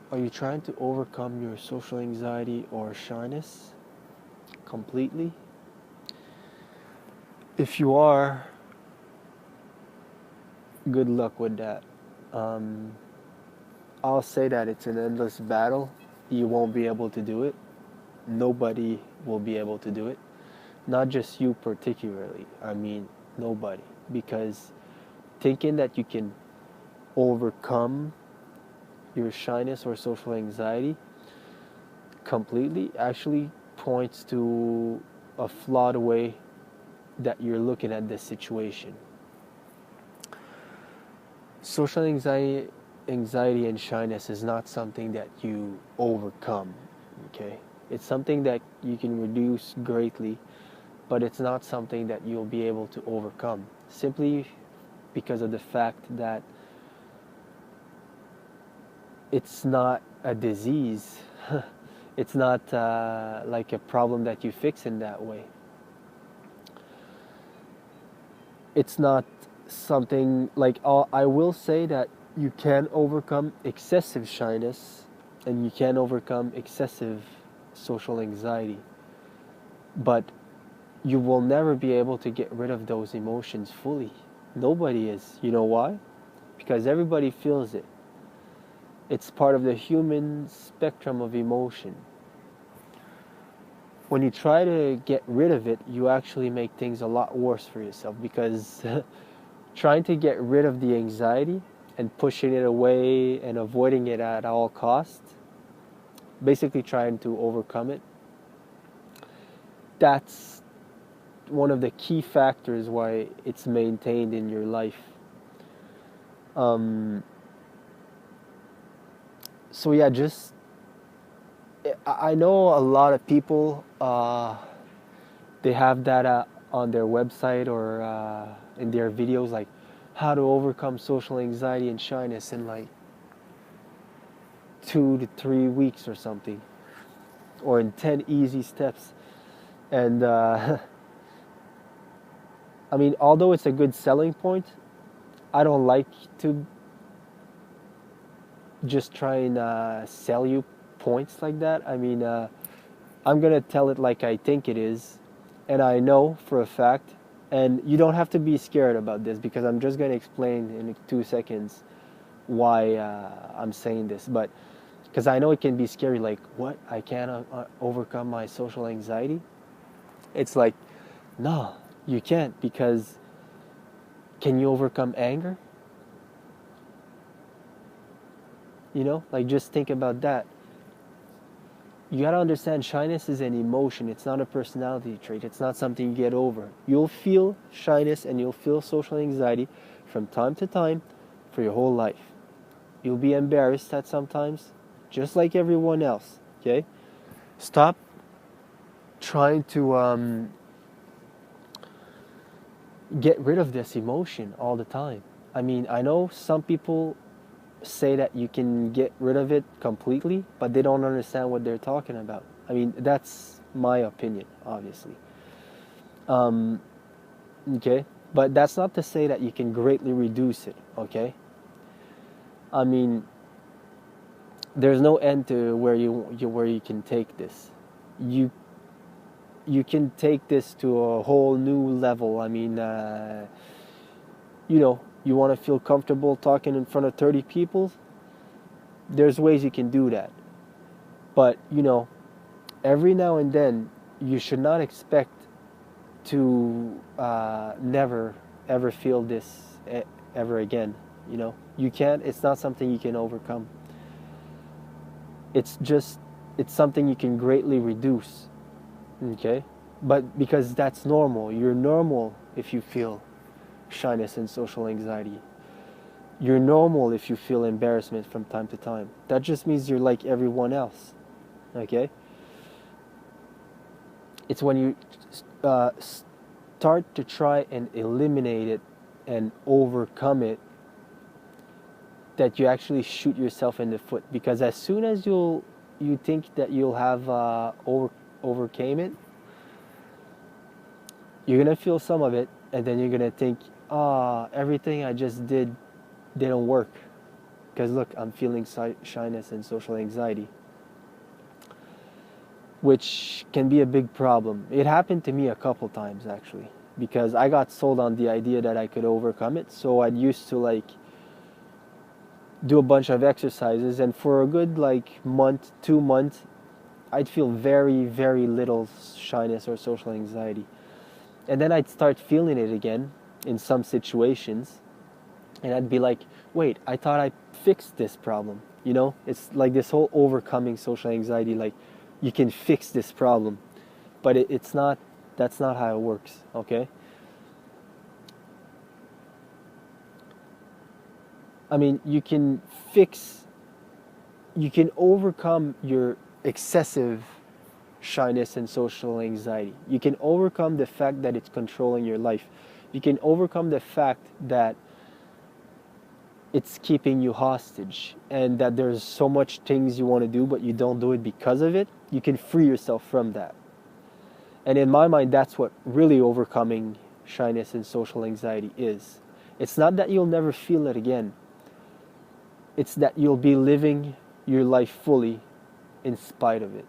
Are you trying to overcome your social anxiety or shyness completely? If you are, good luck with that. Um, I'll say that it's an endless battle. You won't be able to do it. Nobody will be able to do it. Not just you particularly. I mean, nobody. Because thinking that you can overcome your shyness or social anxiety completely actually points to a flawed way that you're looking at this situation. Social anxiety and shyness is not something that you overcome, okay? It's something that you can reduce greatly, but it's not something that you'll be able to overcome simply because of the fact that it's not a disease. It's not like a problem that you fix in that way. It's not something like I will say that you can overcome excessive shyness and you can overcome excessive social anxiety, but you will never be able to get rid of those emotions fully. Nobody is. You know why? Because everybody feels it. It's part of the human spectrum of emotion. When you try to get rid of it, you actually make things a lot worse for yourself because trying to get rid of the anxiety and pushing it away and avoiding it at all costs, basically trying to overcome it, that's one of the key factors why it's maintained in your life. Um, so yeah, just I know a lot of people they have that on their website or in their videos, like how to overcome social anxiety and shyness in like 2 to 3 weeks or something, or in 10 easy steps. And I mean, although it's a good selling point, I don't like to just try and sell you points like that. I mean, I'm gonna tell it like I think it is, and I know for a fact. And you don't have to be scared about this because I'm just gonna explain in 2 seconds why I'm saying this. But because I know it can be scary, like what, I can't overcome my social anxiety. It's like, no, you can't, because can you overcome anger? You know, like just think about that. You gotta understand, shyness is an emotion. It's not a personality trait. It's not something you get over. You'll feel shyness and you'll feel social anxiety from time to time for your whole life. You'll be embarrassed at sometimes, just like everyone else. Okay? Stop trying to get rid of this emotion all the time. I mean, I know some people say that you can get rid of it completely, but they don't understand what they're talking about. I mean, that's my opinion, obviously. Um, okay, but that's not to say that you can greatly reduce it. Okay, I mean, there's no end to where you can take this. You you can take this to a whole new level. I mean, you want to feel comfortable talking in front of 30 people. There's ways you can do that, but every now and then you should not expect to never ever feel this ever again. You can't. It's not something you can overcome. It's just, it's something you can greatly reduce. Okay, but because that's normal. You're normal if you feel shyness and social anxiety. You're normal if you feel embarrassment from time to time. That just means you're like everyone else. Okay, it's when you start to try and eliminate it and overcome it that you actually shoot yourself in the foot. Because as soon as you think that you'll have overcame it, you're gonna feel some of it, and then you're gonna think, everything I just did didn't work. because look, I'm feeling shyness and social anxiety, which can be a big problem. It happened to me a couple times actually, because I got sold on the idea that I could overcome it. So I used to like do a bunch of exercises, and for a good like month, 2 months, I'd feel very, very little shyness or social anxiety. And then I'd start feeling it again in some situations, and I'd be like, wait, I thought I fixed this problem. You know, it's like this whole overcoming social anxiety, like you can fix this problem, but it's not, that's not how it works, okay? I mean, you can overcome your excessive shyness and social anxiety. You can overcome the fact that it's controlling your life. You can overcome the fact that it's keeping you hostage and that there's so much things you want to do but you don't do it because of it. You can free yourself from that. And in my mind, that's what really overcoming shyness and social anxiety is. It's not that you'll never feel it again. It's that you'll be living your life fully in spite of it.